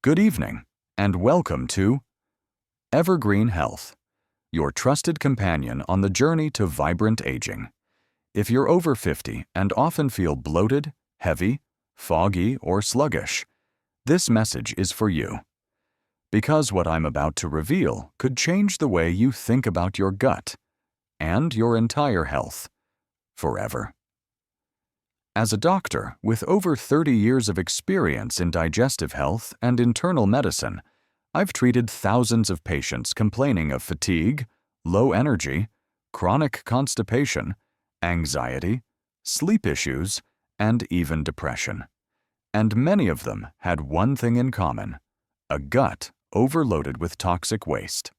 Good evening, and welcome to Evergreen Health, your trusted companion on the journey to vibrant aging. If you're over 50 and often feel bloated, heavy, foggy, or sluggish, this message is for you. Because what I'm about to reveal could change the way you think about your gut and your entire health forever. As a doctor with over 30 years of experience in digestive health and internal medicine, I've treated thousands of patients complaining of fatigue, low energy, chronic constipation, anxiety, sleep issues, and even depression. And many of them had one thing in common: a gut overloaded with toxic waste.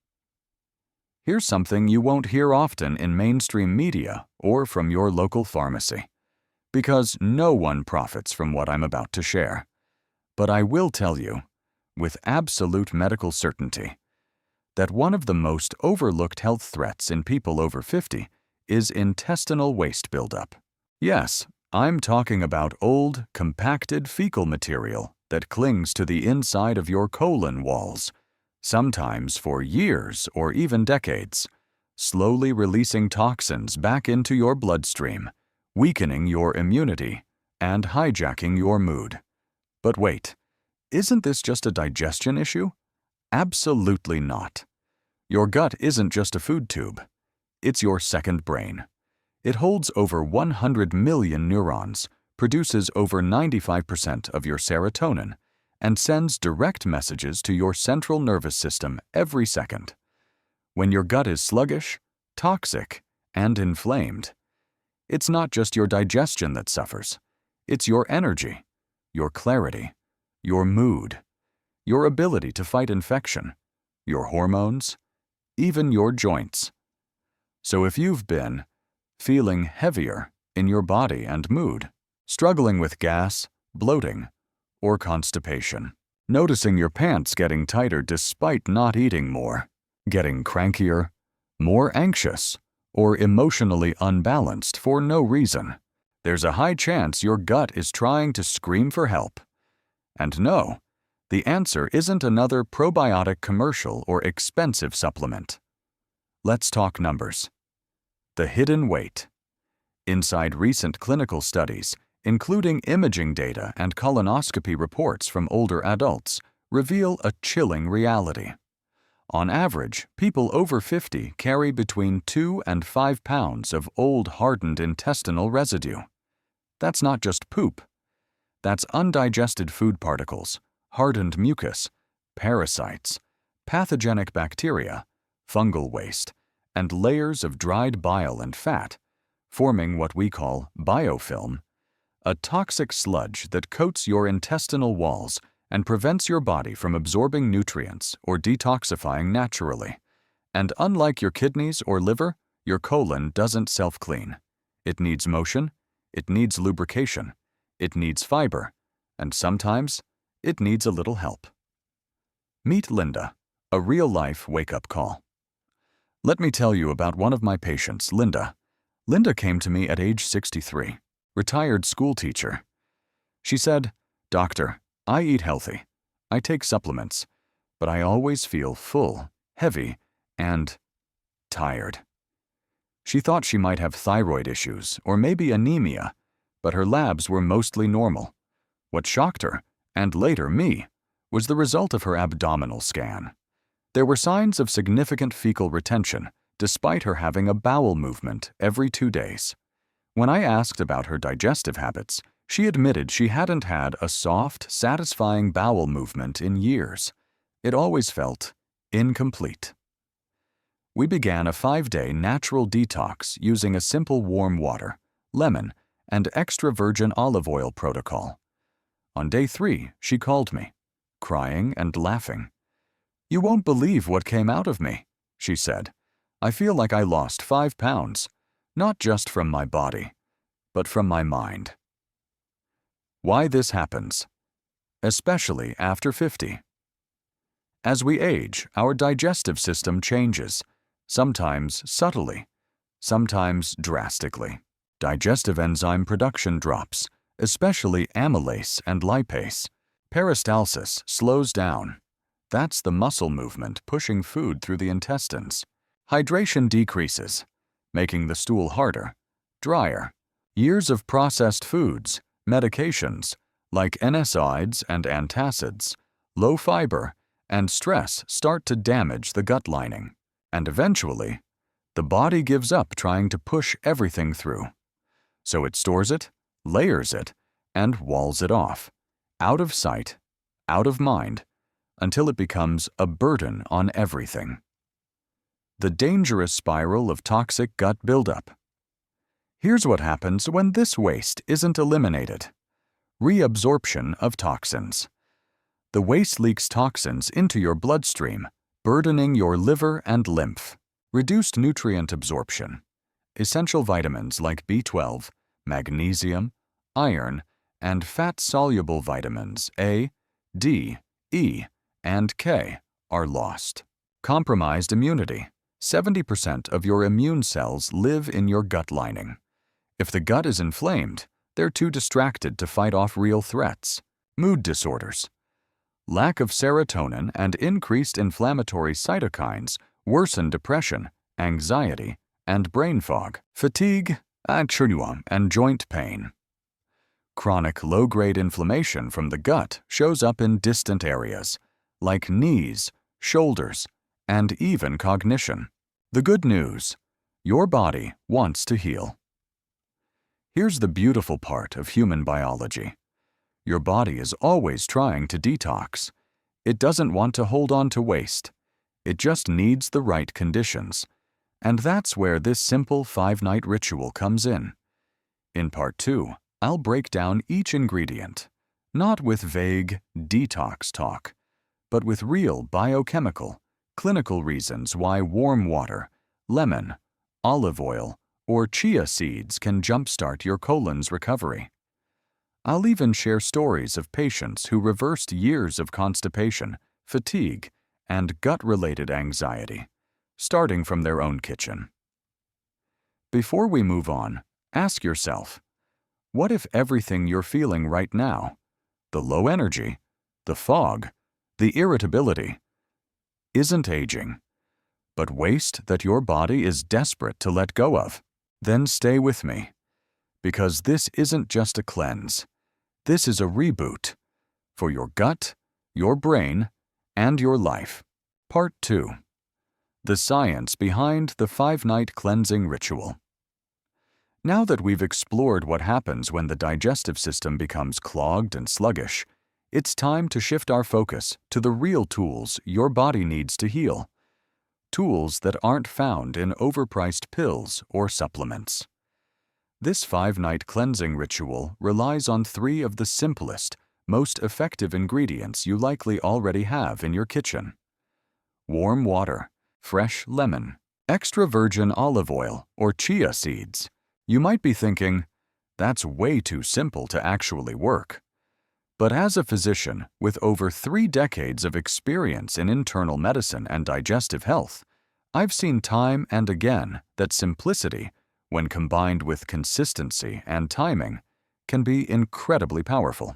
Here's something you won't hear often in mainstream media or from your local pharmacy, because no one profits from what I'm about to share. But I will tell you, with absolute medical certainty, that one of the most overlooked health threats in people over 50 is intestinal waste buildup. Yes, I'm talking about old, compacted fecal material that clings to the inside of your colon walls, sometimes for years or even decades, slowly releasing toxins back into your bloodstream, weakening your immunity, and hijacking your mood. But wait, isn't this just a digestion issue? Absolutely not. Your gut isn't just a food tube. It's your second brain. It holds over 100 million neurons, produces over 95% of your serotonin, and sends direct messages to your central nervous system every second. When your gut is sluggish, toxic, and inflamed, it's not just your digestion that suffers. It's your energy, your clarity, your mood, your ability to fight infection, your hormones, even your joints. So if you've been feeling heavier in your body and mood, struggling with gas, bloating, or constipation, noticing your pants getting tighter despite not eating more, getting crankier, more anxious, or emotionally unbalanced for no reason, there's a high chance your gut is trying to scream for help. And no, the answer isn't another probiotic commercial or expensive supplement. Let's talk numbers. The hidden weight. Inside recent clinical studies, including imaging data and colonoscopy reports from older adults, reveal a chilling reality. On average, people over 50 carry between 2 and 5 pounds of old hardened intestinal residue. That's not just poop. That's undigested food particles, hardened mucus, parasites, pathogenic bacteria, fungal waste, and layers of dried bile and fat, forming what we call biofilm, a toxic sludge that coats your intestinal walls and prevents your body from absorbing nutrients or detoxifying naturally. And unlike your kidneys or liver, your colon doesn't self-clean. It needs motion, it needs lubrication, it needs fiber, and sometimes it needs a little help. Meet Linda, a real-life wake-up call. Let me tell you about one of my patients, Linda. Linda came to me at age 63, retired school teacher. She said, "Doctor, I eat healthy. I take supplements, but I always feel full, heavy, and tired." She thought she might have thyroid issues or maybe anemia, but her labs were mostly normal. What shocked her, and later me, was the result of her abdominal scan. There were signs of significant fecal retention, despite her having a bowel movement every 2 days. When I asked about her digestive habits, she admitted she hadn't had a soft, satisfying bowel movement in years. It always felt incomplete. We began a 5-day natural detox using a simple warm water, lemon, and extra virgin olive oil protocol. On day 3, she called me, crying and laughing. "You won't believe what came out of me," she said. "I feel like I lost 5 pounds, not just from my body, but from my mind." Why this happens, especially after 50. As we age, our digestive system changes, sometimes subtly, sometimes drastically. Digestive enzyme production drops, especially amylase and lipase, Peristalsis slows down. That's the muscle movement pushing food through the intestines. Hydration decreases, making the stool harder, drier. Years of processed foods, medications, like NSAIDs and antacids, low fiber, and stress start to damage the gut lining. And eventually, the body gives up trying to push everything through. So it stores it, layers it, and walls it off, out of sight, out of mind, until it becomes a burden on everything. The dangerous spiral of toxic gut buildup. Here's what happens when this waste isn't eliminated. Reabsorption of toxins. The waste leaks toxins into your bloodstream, burdening your liver and lymph. Reduced nutrient absorption. Essential vitamins like B12, magnesium, iron, and fat-soluble vitamins A, D, E, and K are lost. Compromised immunity. 70% of your immune cells live in your gut lining. If the gut is inflamed, they're too distracted to fight off real threats. Mood disorders. Lack of serotonin and increased inflammatory cytokines worsen depression, anxiety, and brain fog. Fatigue, and joint pain. Chronic low-grade inflammation from the gut shows up in distant areas, like knees, shoulders, and even cognition. The good news: your body wants to heal. Here's the beautiful part of human biology. Your body is always trying to detox. It doesn't want to hold on to waste. It just needs the right conditions. And that's where this simple 5-night ritual comes in. In Part 2, I'll break down each ingredient, not with vague detox talk, but with real biochemical, clinical reasons why warm water, lemon, olive oil, or chia seeds can jumpstart your colon's recovery. I'll even share stories of patients who reversed years of constipation, fatigue, and gut-related anxiety, starting from their own kitchen. Before we move on, ask yourself, what if everything you're feeling right now, the low energy, the fog, the irritability, isn't aging, but waste that your body is desperate to let go of? Then stay with me, because this isn't just a cleanse. This is a reboot for your gut, your brain, and your life. Part 2. The science behind the 5-night cleansing ritual. Now that we've explored what happens when the digestive system becomes clogged and sluggish, it's time to shift our focus to the real tools your body needs to heal. Tools that aren't found in overpriced pills or supplements. This 5-night cleansing ritual relies on 3 of the simplest, most effective ingredients you likely already have in your kitchen. Warm water, fresh lemon, extra virgin olive oil, or chia seeds. You might be thinking, that's way too simple to actually work. But as a physician with over 3 decades of experience in internal medicine and digestive health, I've seen time and again that simplicity, when combined with consistency and timing, can be incredibly powerful.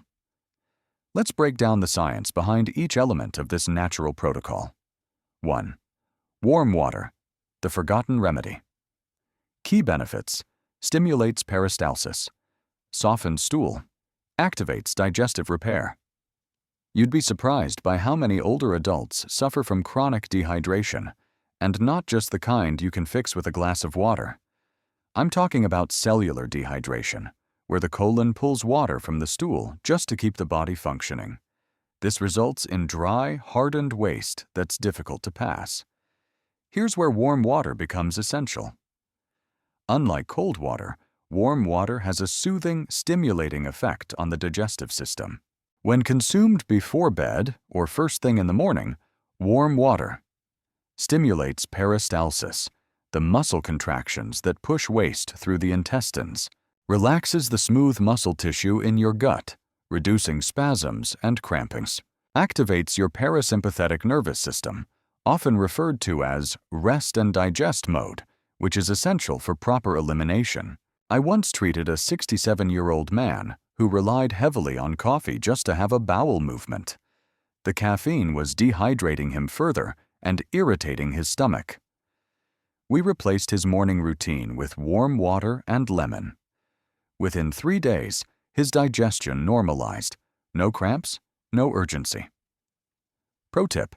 Let's break down the science behind each element of this natural protocol. 1. Warm water, the forgotten remedy. Key benefits: stimulates peristalsis, softens stool, activates digestive repair. You'd be surprised by how many older adults suffer from chronic dehydration, and not just the kind you can fix with a glass of water. I'm talking about cellular dehydration, where the colon pulls water from the stool just to keep the body functioning. This results in dry, hardened waste that's difficult to pass. Here's where warm water becomes essential. Unlike cold water, warm water has a soothing, stimulating effect on the digestive system. When consumed before bed or first thing in the morning, warm water stimulates peristalsis, the muscle contractions that push waste through the intestines, relaxes the smooth muscle tissue in your gut, reducing spasms and crampings, activates your parasympathetic nervous system, often referred to as rest and digest mode, which is essential for proper elimination. I once treated a 67-year-old man who relied heavily on coffee just to have a bowel movement. The caffeine was dehydrating him further and irritating his stomach. We replaced his morning routine with warm water and lemon. Within 3 days, his digestion normalized. No cramps, no urgency. Pro tip: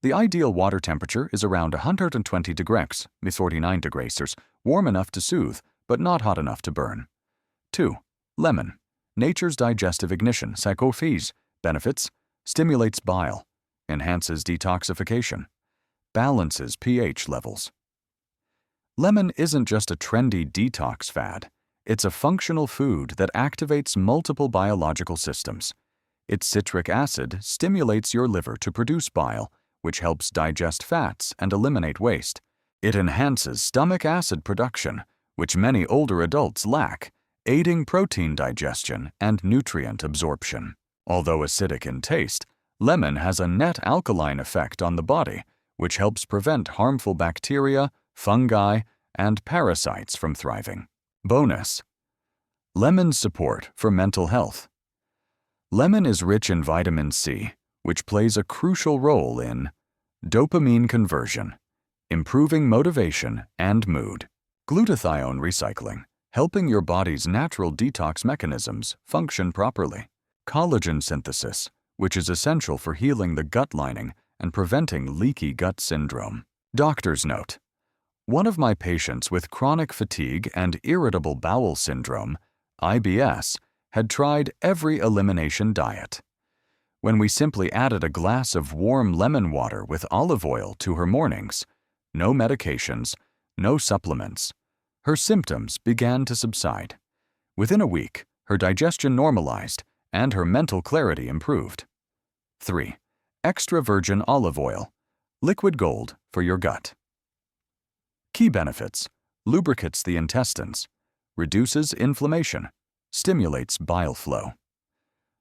the ideal water temperature is around 120 degrees, 49 degrees, warm enough to soothe, but not hot enough to burn. 2. Lemon. Nature's digestive ignition, psychophys, benefits: stimulates bile, enhances detoxification, balances pH levels. Lemon isn't just a trendy detox fad. It's a functional food that activates multiple biological systems. Its citric acid stimulates your liver to produce bile, which helps digest fats and eliminate waste. It enhances stomach acid production, which many older adults lack, aiding protein digestion and nutrient absorption. Although acidic in taste, lemon has a net alkaline effect on the body, which helps prevent harmful bacteria, fungi, and parasites from thriving. Bonus: lemon's support for mental health. Lemon is rich in vitamin C, which plays a crucial role in dopamine conversion, improving motivation and mood, glutathione recycling, helping your body's natural detox mechanisms function properly, collagen synthesis, which is essential for healing the gut lining and preventing leaky gut syndrome. Doctor's note: one of my patients with chronic fatigue and irritable bowel syndrome, IBS, had tried every elimination diet. When we simply added a glass of warm lemon water with olive oil to her mornings, no medications, no supplements, her symptoms began to subside. Within a week, her digestion normalized and her mental clarity improved. 3. Extra virgin olive oil, liquid gold for your gut. Key benefits: lubricates the intestines, reduces inflammation, stimulates bile flow.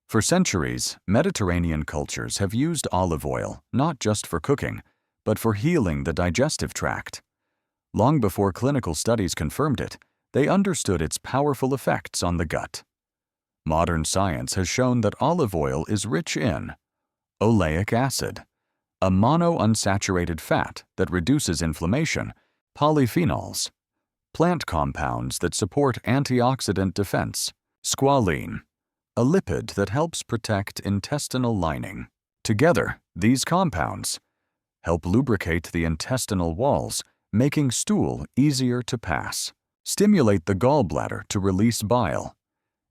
For centuries, Mediterranean cultures have used olive oil not just for cooking, but for healing the digestive tract. Long before clinical studies confirmed it, they understood its powerful effects on the gut. Modern science has shown that olive oil is rich in oleic acid, a monounsaturated fat that reduces inflammation, polyphenols, plant compounds that support antioxidant defense, squalene, a lipid that helps protect intestinal lining. Together, these compounds help lubricate the intestinal walls, making stool easier to pass, stimulate the gallbladder to release bile,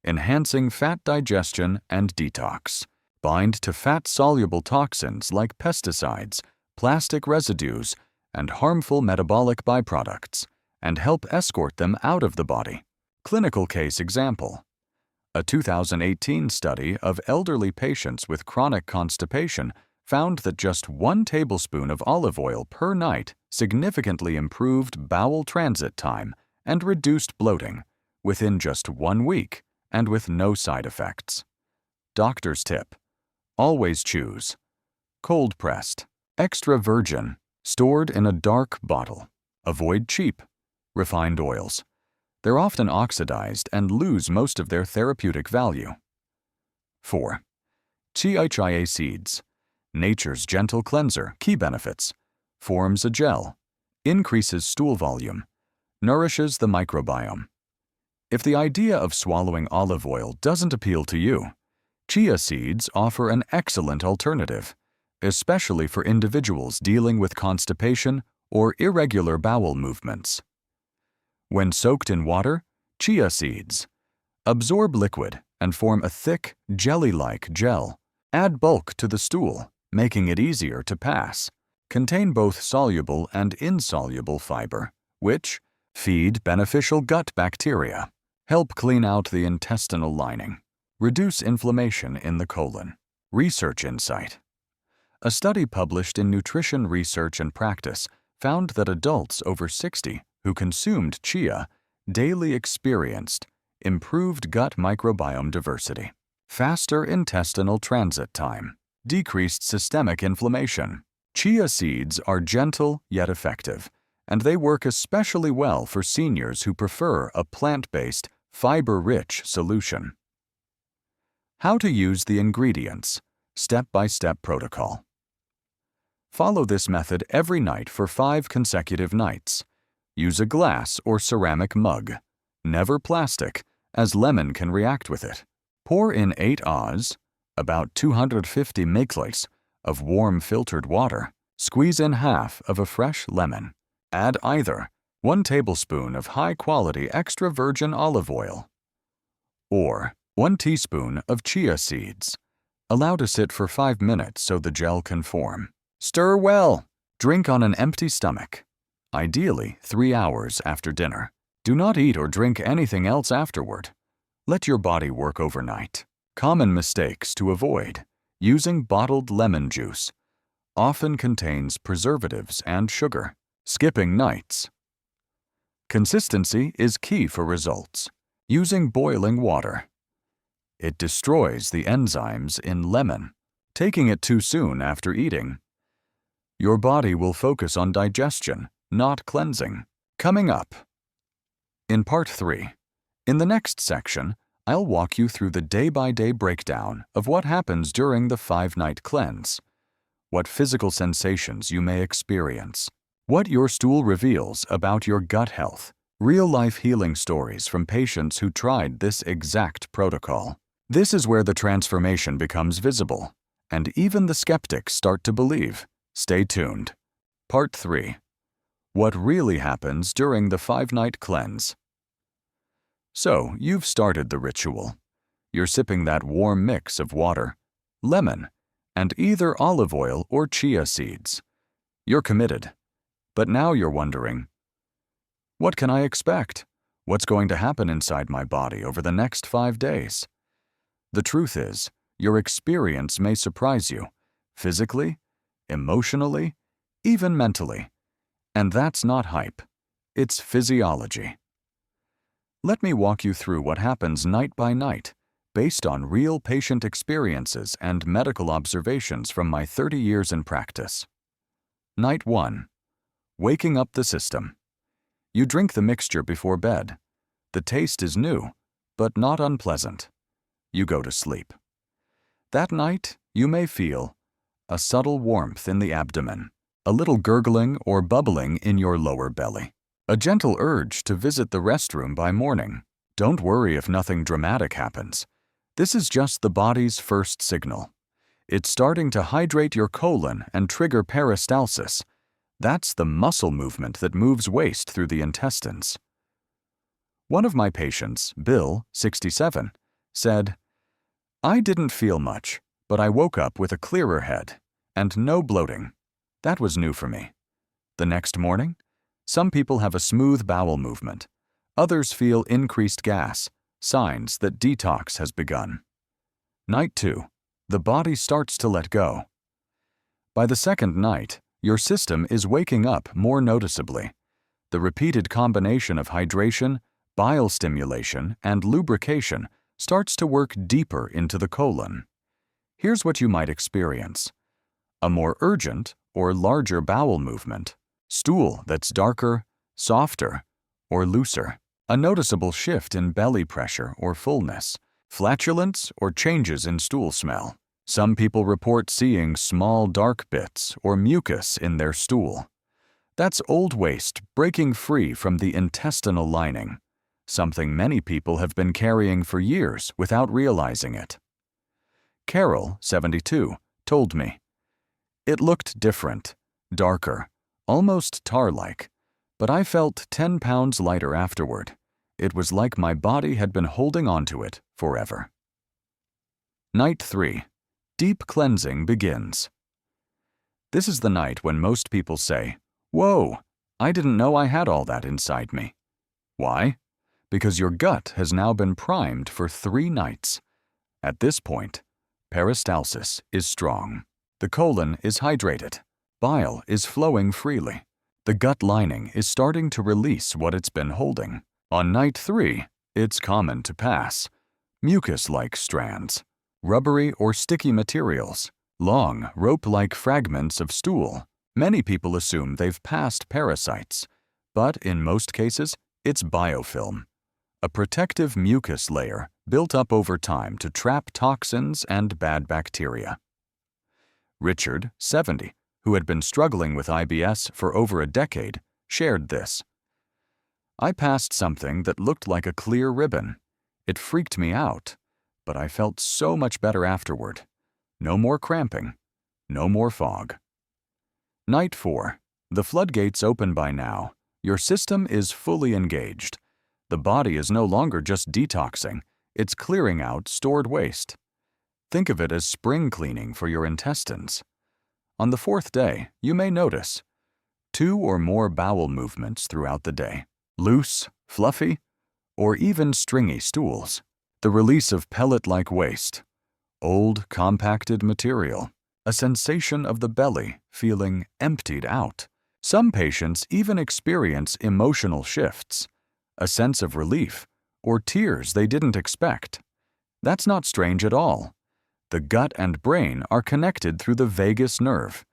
enhancing fat digestion and detox, bind to fat-soluble toxins like pesticides, plastic residues, and harmful metabolic byproducts, and help escort them out of the body. Clinical case example: a 2018 study of elderly patients with chronic constipation found that just 1 tablespoon of olive oil per night significantly improved bowel transit time and reduced bloating within just 1 week and with no side effects. Doctor's tip: always choose cold-pressed, extra virgin, stored in a dark bottle. Avoid cheap, refined oils. They're often oxidized and lose most of their therapeutic value. 4. Chia seeds. Nature's gentle cleanser. Key benefits: forms a gel, increases stool volume, nourishes the microbiome. If the idea of swallowing olive oil doesn't appeal to you, chia seeds offer an excellent alternative, especially for individuals dealing with constipation or irregular bowel movements. When soaked in water, chia seeds absorb liquid and form a thick, jelly-like gel. Add bulk to the stool, making it easier to pass. Contain both soluble and insoluble fiber, which feed beneficial gut bacteria, help clean out the intestinal lining, reduce inflammation in the colon. Research insight: a study published in Nutrition Research and Practice found that adults over 60 who consumed chia daily experienced improved gut microbiome diversity, faster intestinal transit time, decreased systemic inflammation. Chia seeds are gentle yet effective, and they work especially well for seniors who prefer a plant-based, fiber-rich solution. How to use the ingredients. Step-by-step protocol. Follow this method every night for 5 consecutive nights. Use a glass or ceramic mug. Never plastic, as lemon can react with it. Pour in 8 Oz, about 250 ml, of warm filtered water. Squeeze in half of a fresh lemon. Add either 1 tablespoon of high-quality extra virgin olive oil or 1 teaspoon of chia seeds. Allow to sit for 5 minutes so the gel can form. Stir well. Drink on an empty stomach, ideally 3 hours after dinner. Do not eat or drink anything else afterward. Let your body work overnight. Common mistakes to avoid. Using bottled lemon juice. Often contains preservatives and sugar. Skipping nights. Consistency is key for results. Using boiling water. It destroys the enzymes in lemon. Taking it too soon after eating. Your body will focus on digestion, not cleansing. Coming up. In Part 3, in the next section, I'll walk you through the day-by-day breakdown of what happens during the 5-night cleanse, what physical sensations you may experience, what your stool reveals about your gut health, real-life healing stories from patients who tried this exact protocol. This is where the transformation becomes visible, and even the skeptics start to believe. Stay tuned. Part 3. What really happens during the 5-night cleanse. So, you've started the ritual. You're sipping that warm mix of water, lemon, and either olive oil or chia seeds. You're committed. But now you're wondering, what can I expect? What's going to happen inside my body over the next 5 days? The truth is, your experience may surprise you, physically, emotionally, even mentally. And that's not hype. It's physiology. Let me walk you through what happens night by night, based on real patient experiences and medical observations from my 30 years in practice. Night 1. Waking up the system. You drink the mixture before bed. The taste is new, but not unpleasant. You go to sleep. That night, you may feel a subtle warmth in the abdomen, a little gurgling or bubbling in your lower belly, a gentle urge to visit the restroom by morning. Don't worry if nothing dramatic happens. This is just the body's first signal. It's starting to hydrate your colon and trigger peristalsis. That's the muscle movement that moves waste through the intestines. One of my patients, Bill, 67, said, "I didn't feel much, but I woke up with a clearer head and no bloating. That was new for me." The next morning, some people have a smooth bowel movement. Others feel increased gas, signs that detox has begun. Night 2. The body starts to let go. By the second night, your system is waking up more noticeably. The repeated combination of hydration, bile stimulation, and lubrication starts to work deeper into the colon. Here's what you might experience. A more urgent or larger bowel movement, stool that's darker, softer, or looser, a noticeable shift in belly pressure or fullness, flatulence or changes in stool smell. Some people report seeing small dark bits or mucus in their stool. That's old waste breaking free from the intestinal lining, something many people have been carrying for years without realizing it. Carol, 72, told me, "It looked different, darker, almost tar-like, but I felt 10 pounds lighter afterward. It was like my body had been holding onto it forever." Night 3. Deep cleansing begins. This is the night when most people say, "Whoa, I didn't know I had all that inside me." Why? Because your gut has now been primed for 3 nights. At this point, peristalsis is strong. The colon is hydrated. Bile is flowing freely. The gut lining is starting to release what it's been holding. On night 3, it's common to pass mucus-like strands, rubbery or sticky materials, long, rope-like fragments of stool. Many people assume they've passed parasites, but in most cases, it's biofilm, a protective mucus layer built up over time to trap toxins and bad bacteria. Richard, 70, who had been struggling with IBS for over a decade, shared this. "I passed something that looked like a clear ribbon. It freaked me out, but I felt so much better afterward. No more cramping, no more fog." Night 4. The floodgates open by now. Your system is fully engaged. The body is no longer just detoxing, it's clearing out stored waste. Think of it as spring cleaning for your intestines. On the 4th day, you may notice 2 or more bowel movements throughout the day. Loose, fluffy, or even stringy stools. The release of pellet-like waste. Old, compacted material. A sensation of the belly feeling emptied out. Some patients even experience emotional shifts, a sense of relief, or tears they didn't expect. That's not strange at all. The gut and brain are connected through the vagus nerve.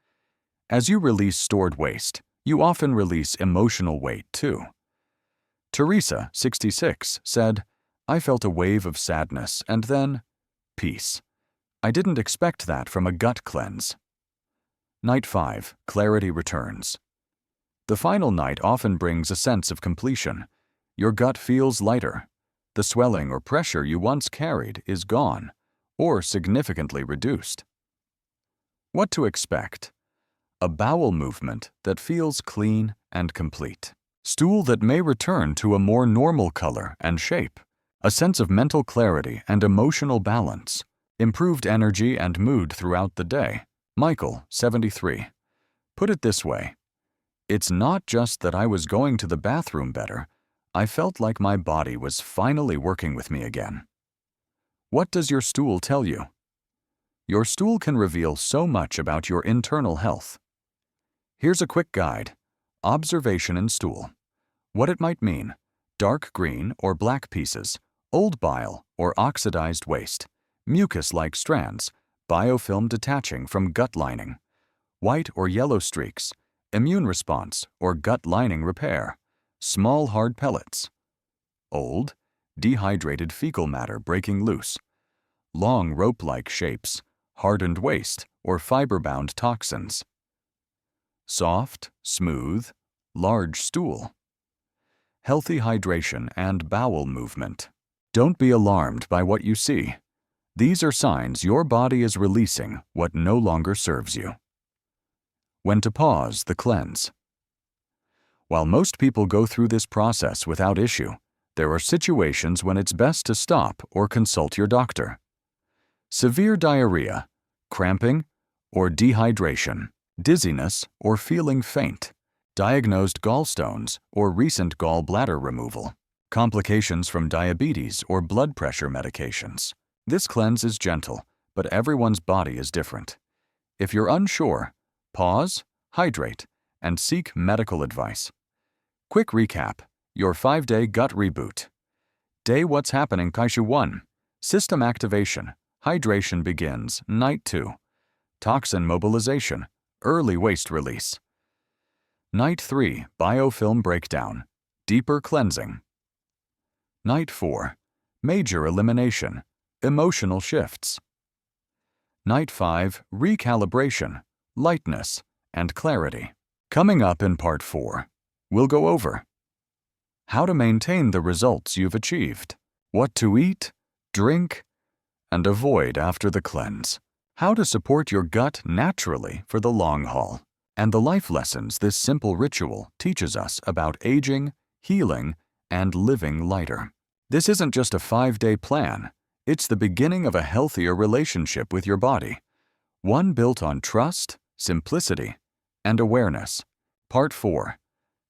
As you release stored waste, you often release emotional weight too. Teresa, 66, said, "I felt a wave of sadness and then peace. I didn't expect that from a gut cleanse." Night 5. Clarity returns. The final night often brings a sense of completion. Your gut feels lighter. The swelling or pressure you once carried is gone, or significantly reduced. What to expect? A bowel movement that feels clean and complete. Stool that may return to a more normal color and shape. A sense of mental clarity and emotional balance. Improved energy and mood throughout the day. Michael, 73. Put it this way. "It's not just that I was going to the bathroom better. I felt like my body was finally working with me again." What does your stool tell you? Your stool can reveal so much about your internal health. Here's a quick guide. Observation in stool. What it might mean: dark green or black pieces, old bile or oxidized waste, mucus-like strands, biofilm detaching from gut lining, white or yellow streaks, immune response or gut lining repair, small hard pellets. Old, dehydrated fecal matter breaking loose, long rope-like shapes, hardened waste or fiber-bound toxins. Soft, smooth, large stool. Healthy hydration and bowel movement. Don't be alarmed by what you see. These are signs your body is releasing what no longer serves you. When to pause the cleanse. While most people go through this process without issue, there are situations when it's best to stop or consult your doctor. Severe diarrhea, cramping, or dehydration, dizziness or feeling faint, diagnosed gallstones or recent gallbladder removal, complications from diabetes or blood pressure medications. This cleanse is gentle, but everyone's body is different. If you're unsure, pause, hydrate, and seek medical advice. Quick recap: your 5-day gut reboot. Day What's Happening Kaishu 1. System activation. Hydration begins. Night 2. Toxin mobilization. Early waste release. Night 3. Biofilm breakdown. Deeper cleansing. Night 4. Major elimination. Emotional shifts. Night 5. Recalibration. Lightness and clarity. Coming up in Part 4, we'll go over how to maintain the results you've achieved, what to eat, drink, and avoid after the cleanse, how to support your gut naturally for the long haul, and the life lessons this simple ritual teaches us about aging, healing, and living lighter. This isn't just a 5-day plan, it's the beginning of a healthier relationship with your body, one built on trust, simplicity, and awareness. Part 4.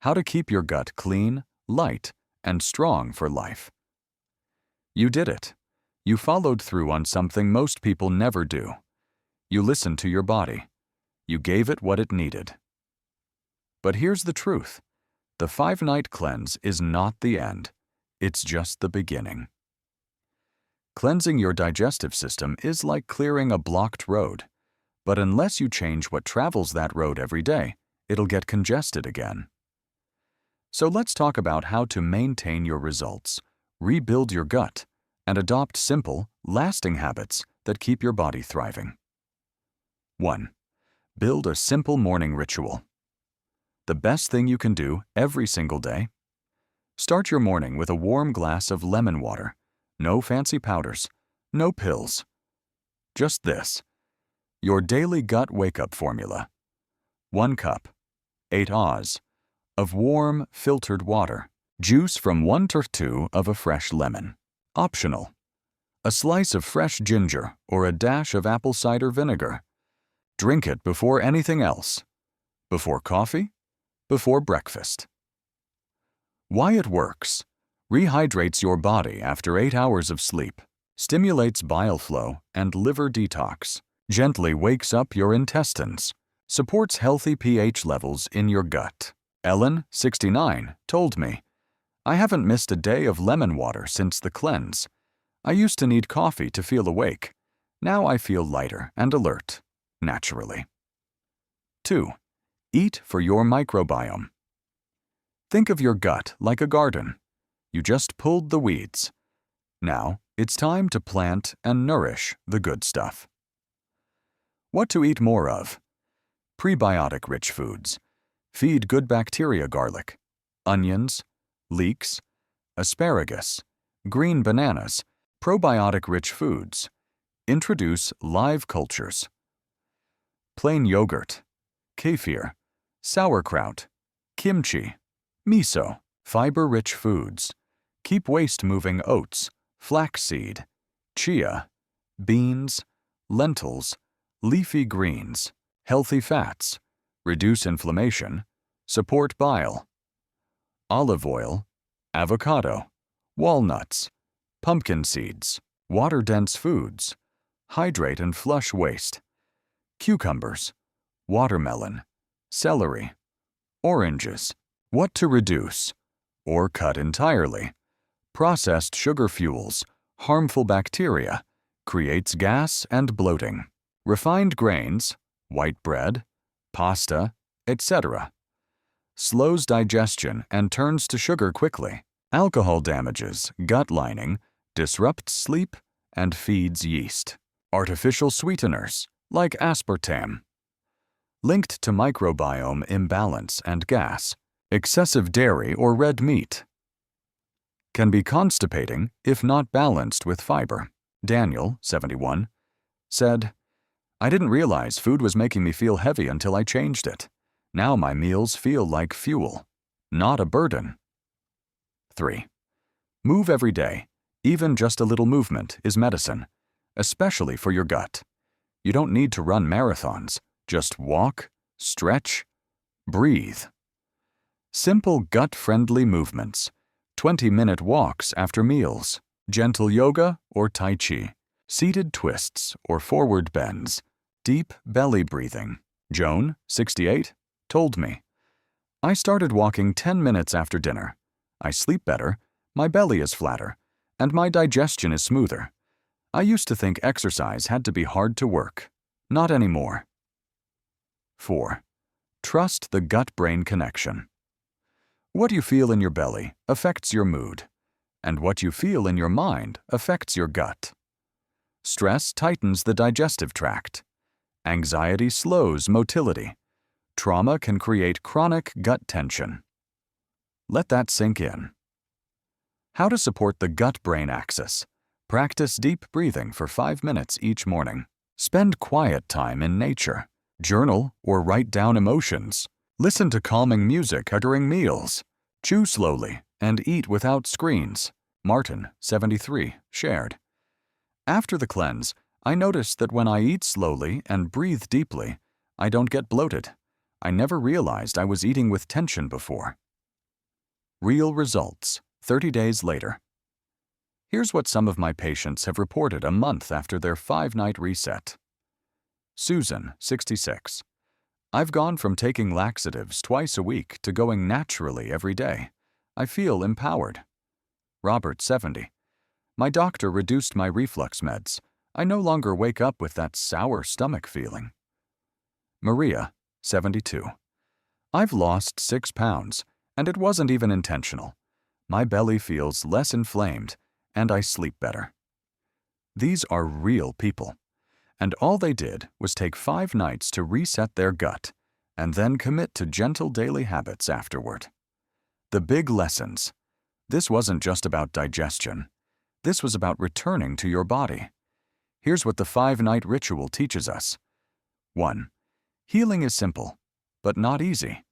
How to keep your gut clean, light, and strong for life. You did it. You followed through on something most people never do. You listened to your body. You gave it what it needed. But here's the truth. The 5-night cleanse is not the end. It's just the beginning. Cleansing your digestive system is like clearing a blocked road. But unless you change what travels that road every day, it'll get congested again. So let's talk about how to maintain your results, rebuild your gut, and adopt simple, lasting habits that keep your body thriving. 1. Build a simple morning ritual. The best thing you can do every single day? Start your morning with a warm glass of lemon water. No fancy powders, no pills. Just this. Your daily gut wake-up formula. 1 cup, 8 oz, of warm, filtered water. Juice from 1 to 2 of a fresh lemon. Optional. A slice of fresh ginger or a dash of apple cider vinegar. Drink it before anything else. Before coffee, before breakfast. Why it works. Rehydrates your body after 8 hours of sleep. Stimulates bile flow and liver detox. Gently wakes up your intestines. Supports healthy pH levels in your gut. Ellen, 69, told me, "I haven't missed a day of lemon water since the cleanse. I used to need coffee to feel awake. Now I feel lighter and alert, naturally." 2. Eat for your microbiome. Think of your gut like a garden. You just pulled the weeds. Now, it's time to plant and nourish the good stuff. What to eat more of? Prebiotic-rich foods. Feed good bacteria garlic, onions, leeks, asparagus, green bananas, probiotic-rich foods. Introduce live cultures. Plain yogurt, kefir, sauerkraut, kimchi, miso, fiber-rich foods. Keep waste-moving oats, flaxseed, chia, beans, lentils, leafy greens, healthy fats, reduce inflammation, support bile. Olive oil, avocado, walnuts, pumpkin seeds, water-dense foods, hydrate and flush waste. Cucumbers, watermelon, celery, oranges. What to reduce or cut entirely? Processed sugar fuels, harmful bacteria, creates gas and bloating. Refined grains, white bread, pasta, etc. Slows digestion and turns to sugar quickly. Alcohol damages gut lining, disrupts sleep, and feeds yeast. Artificial sweeteners, like aspartame. Linked to microbiome imbalance and gas. Excessive dairy or red meat. Can be constipating if not balanced with fiber. Daniel, 71, said, "I didn't realize food was making me feel heavy until I changed it. Now my meals feel like fuel, not a burden." 3. Move every day. Even just a little movement is medicine, especially for your gut. You don't need to run marathons. Just walk, stretch, breathe. Simple gut-friendly movements. 20-minute walks after meals. Gentle yoga or tai chi. Seated twists or forward bends. Deep belly breathing. Joan, 68, told me, "I started walking 10 minutes after dinner. I sleep better, my belly is flatter, and my digestion is smoother. I used to think exercise had to be hard to work. Not anymore." 4. Trust the gut-brain connection. What you feel in your belly affects your mood, and what you feel in your mind affects your gut. Stress tightens the digestive tract. Anxiety slows motility. Trauma can create chronic gut tension. Let that sink in. How to support the gut-brain axis. Practice deep breathing for 5 minutes each morning. Spend quiet time in nature. Journal or write down emotions. Listen to calming music during meals. Chew slowly and eat without screens. Martin, 73, shared. After the cleanse, I notice that when I eat slowly and breathe deeply, I don't get bloated. I never realized I was eating with tension before. Real results, 30 days later. Here's what some of my patients have reported a month after their 5-night reset. Susan, 66. "I've gone from taking laxatives twice a week to going naturally every day. I feel empowered." Robert, 70. "My doctor reduced my reflux meds. I no longer wake up with that sour stomach feeling." Maria, 72. "I've lost 6 pounds, and it wasn't even intentional. My belly feels less inflamed, and I sleep better. These are real people, and all they did was take 5 nights to reset their gut and then commit to gentle daily habits afterward. The big lessons. This wasn't just about digestion. This was about returning to your body. Here's what the 5-night ritual teaches us. 1. Healing is simple, but not easy.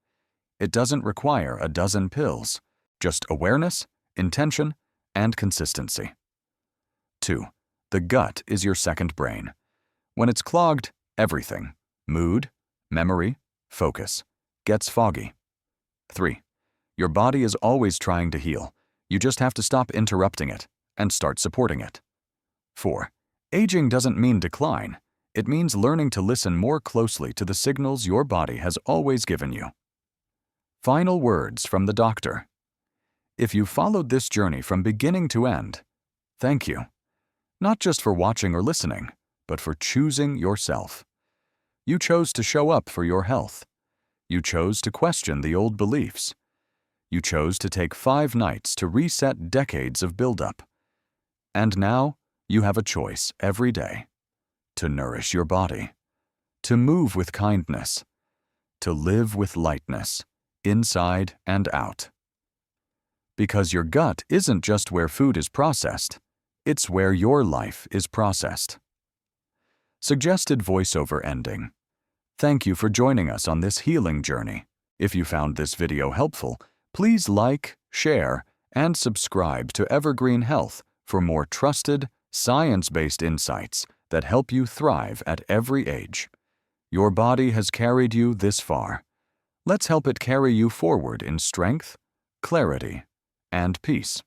It doesn't require a dozen pills, just awareness, intention, and consistency. 2. The gut is your second brain. When it's clogged, everything, mood, memory, focus, gets foggy. 3. Your body is always trying to heal. You just have to stop interrupting it and start supporting it. 4. Aging doesn't mean decline. It means learning to listen more closely to the signals your body has always given you. Final words from the doctor. If you followed this journey from beginning to end, thank you. Not just for watching or listening, but for choosing yourself. You chose to show up for your health. You chose to question the old beliefs. You chose to take 5 nights to reset decades of buildup. And now, you have a choice every day to nourish your body, to move with kindness, to live with lightness, inside and out. Because your gut isn't just where food is processed, it's where your life is processed. Suggested voiceover ending. Thank you for joining us on this healing journey. If you found this video helpful, please like, share, and subscribe to Evergreen Health for more trusted, science-based insights that help you thrive at every age. Your body has carried you this far. Let's help it carry you forward in strength, clarity, and peace.